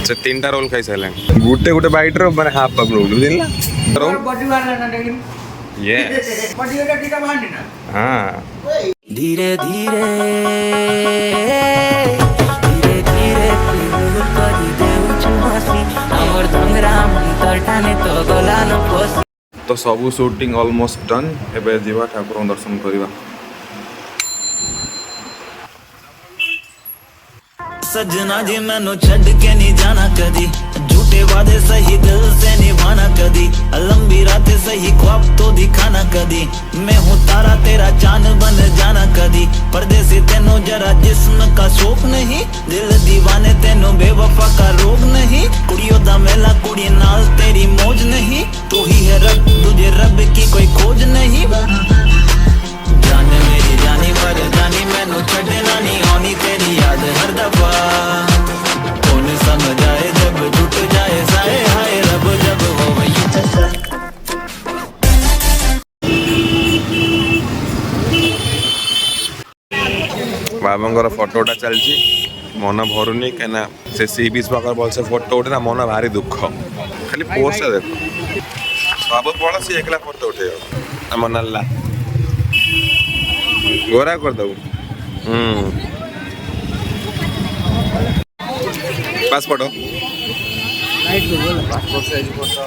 से 3टा रोल खाई सारे गुटे गुटे बैट रो माने हाफ कप रोल बुझिल ना बॉडी वाला ना लेकिन यस बॉडी वाला टीका बांधी ना हां धीरे धीरे धीरे धीरे फिर करी देउछु हसी हमर धंगरा मंतर ठाने तो गला न फसी। तो सबू शूटिंग ऑलमोस्ट डन एबे जीवा ठाकुर दर्शन करवा सजना जी मैनू छड़ के नहीं जाना कदी झूठे वादे सही दिल से निभाना कदी लंबी रातें सही ख्वाब तो दिखाना कदी मैं हूँ तारा तेरा चांद बन जाना कदी परदेसी तेनों जरा जिस्म का शौक नहीं दिल दीवाने तेनों बेवफा का रोग नहीं कुड़ियों दा मेला कुड़ी नाल तेरी मौज नहीं तू ही है रब तुझे रब की कोई खोज नहीं जान मेरी जानी पर जानी मैनू छड़ना नहीं आनी तेरी याद हर दफा कौन समझाए जब टूट जाए साए हाय रब जब हो वही बाबांगर फोटोटा चलची मन भरुनी कहीं से सी बीच पाखर भलसे फोटो उठे ना मन भारी दुख खाली पोस्ट देख सब बड़ा सी एकला फोटो उठे मन ला गोरा कर दो पासपोर्ट पासपोर्ट साइज फोटो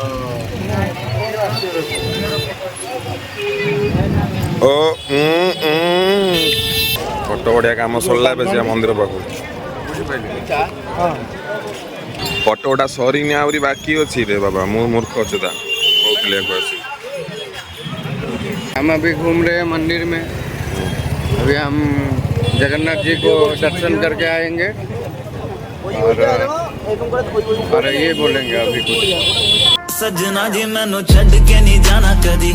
ओ फोटो बढ़िया काम सरला मंदिर पाख फोटोटा सरी आहरी बाकी अच्छी रे बाबा मु मूर्ख अछुता हम अभी घूम रहे हैं मंदिर में। अभी हम जगन्नाथ जी को दर्शन करके आएंगे और ये बोलेंगे अभी कुछ। सजना जी मैनू छड़ के नहीं जाना कदी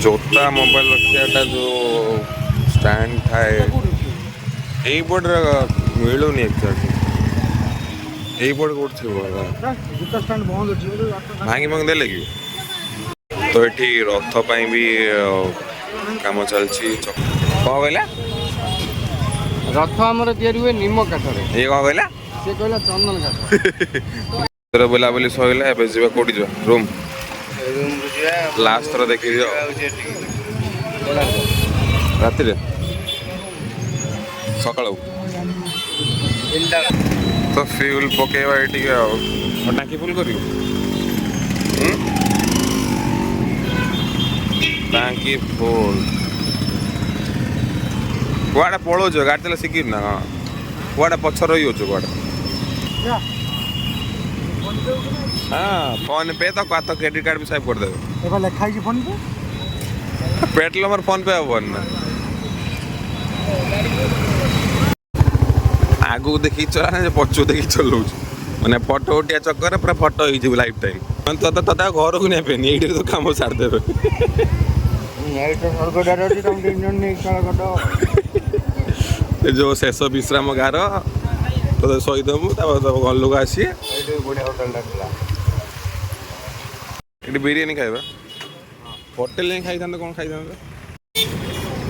जोता मोबाइल रखा जो स्टैंड थाए यही पट मिलूनी एक्जाक्टली यही पट भांगी भांगी देले कि तो ये रथ पाई भी काम चलती कौन कहला रथ आमर तैयारी हुए निम काठरे ये कौन कहला से कहला चंदन काठ बुलाबुली सैला एवं जा कौटी जा रूम लास्ट थर देख राति सका तो फ्यूल पकेवा ये टाँकी फुल कर टाँकी फुल कुआड़े पलाऊच गाड़ी चला शिखी ना कुआड़े पछ रही कुआड़े हाँ फोन पे तो तो क्रेडिट कार्ड भी स्वाइप कर देबे एबा लिखा है फोन पे पेट्रोल हमर फोन पे हबन ना आगु देखि चला ना पछु देखि चलौ माने फोटो उठिया चक्कर पूरा फोटो ही जीव लाइफ टाइम मन तो घर को नहीं पेनी एडी तो काम छाड़ देबे यही तो सरगोडा रोटी तुम दिन नहीं काला कटो जो शेष विश्राम गार तो सही दमु घर लोग आसी बढ़िया होटल डाकला ये बिरियानी खाइबा होटेल नहीं खाई था कौन खाई था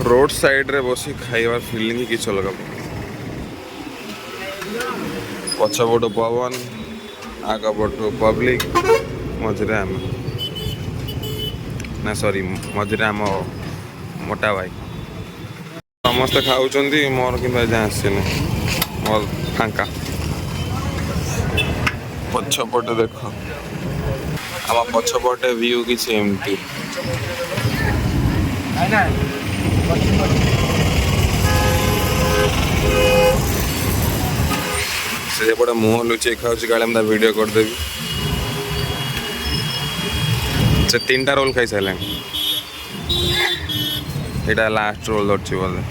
रोड साइड रे बसी खाइबार फीलिंग ही किछ अलग पछपट पवन आगपट पब्लिक मझे आम ना सॉरी मझे आम मोटा भाई ସମସ୍ତେ ଖାଉଛନ୍ତି ମୋର କିନ୍ତୁ ଆଜି ଆସିନି ମୋର ଫାଙ୍କା ପଛପଟେ ଦେଖ ଆମ ପଛପଟେ ଭିୟୁ କିଛି ଏମିତି ସେପଟେ ମୁହଁ ଲୁଚେଇ ଖାଉଛି କାଳେ ମୁଁ ତା ଭିଡ଼ିଓ କରିଦେବି ସେ 3ଟା ରୋଲ୍ ଖାଇସାରିଲାଣି ଏଇଟା ଲାଷ୍ଟ ରୋଲ୍ ଧରିଛି ବୋଧେ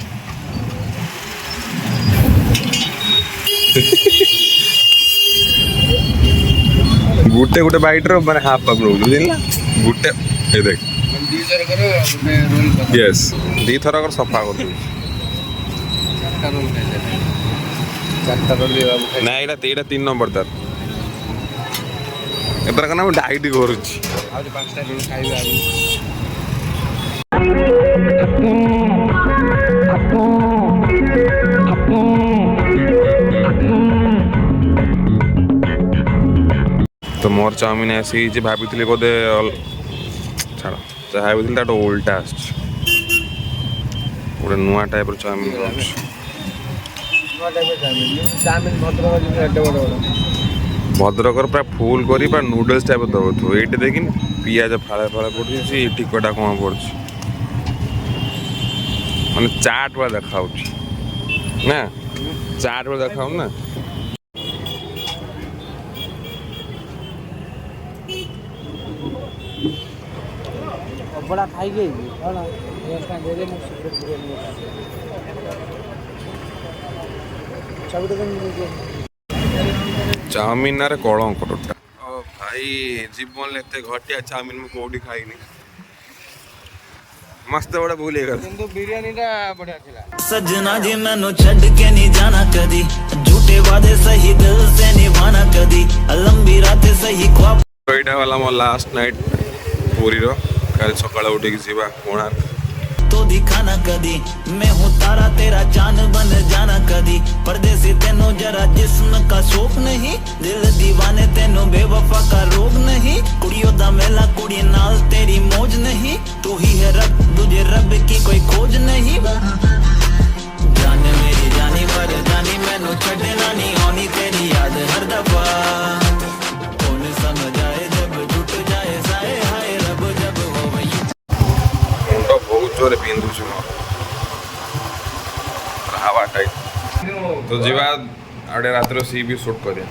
ଗୋଟେ ଗୋଟେ ବାଇଟ୍ର ମାନେ ହାଫ୍ ହାଫ୍ ରହୁଛି ବୁଝିଲ ନା ଗୋଟେ ଏ ଦେଖ ୟେସ୍ ଦୁଇଥରକର ସଫା କରିଦେଉଛି ନା ଏଇଟା 3 ନମ୍ବର ତାର ଏଥରକ ନା ମୁଁ ଡାଇଟ୍ କରୁଛି ତ ମୋର ଚାଉମିନ ଆସିଛି ଭାବିଥିଲି ବୋଧେ ଛାଡ଼ ଯାହା ଭାବିଥିଲି ତାଠୁ ଓଲଟା ଆସିଛି ଗୋଟେ ନୂଆ ଟାଇପ୍ର ଚାଉମିନ ରହୁଛି ଭଦ୍ରକର ପୁରା ଫୁଲ୍ କରି ପୁରା ନୁଡଲ୍ସ ଟାଇପ୍ର ଦେଉଥିବ ଏଇଠି ଦେଖିନି ପିଆଜ ଫାଳେ ଫାଳେ ପଡ଼ୁଛି ଟିକଟା କ'ଣ ପଡ଼ୁଛି ମାନେ ଚାଟ୍ ଭଳିଆ ଦେଖାଯାଉଛି ନା ଚାଟ୍ ଭଳିଆ ଦେଖାଯାଉନି ନା बड़ा खाई गई चाउमिन ना कलंक टोटा ओ भाई जीवन लेते घटिया चाउमिन में कोडी खाइनी मस्त बड़ा भूल गया किंतु बिरयानी टा बढ़िया थिला सजना जी मैनू छड़ के नहीं जाना कदी झूठे वादे सही दिल से निभाना कदी लंबी रातें सही ख्वाब एटा वाला मो लास्ट नाइट पूरी रो कल सकाळ उठी की जीवा कोणार्क तो दिखाना कदी मैं हूँ तारा तेरा चांद बन जाना कदी परदेसी तेनो जरा जिस्म का शौक नहीं दिल दीवाने तेनो बेवफा का रोग नहीं कुड़ियों दा मेला कुड़ी नाल तेरी मौज नहीं तू ही है रब तुझे रब की कोई खोज नहीं जान मेरी जानी मर जानी मैनू छड़ना नहीं होनी तेरी याद हर दफा कौन समझ आए जब टूट जाए साए हाय रब जब हो वही मुंड बहुत जोरे बिंदुछु हवा टाइट तो जीवा आड़े रात सी भी शूट करिया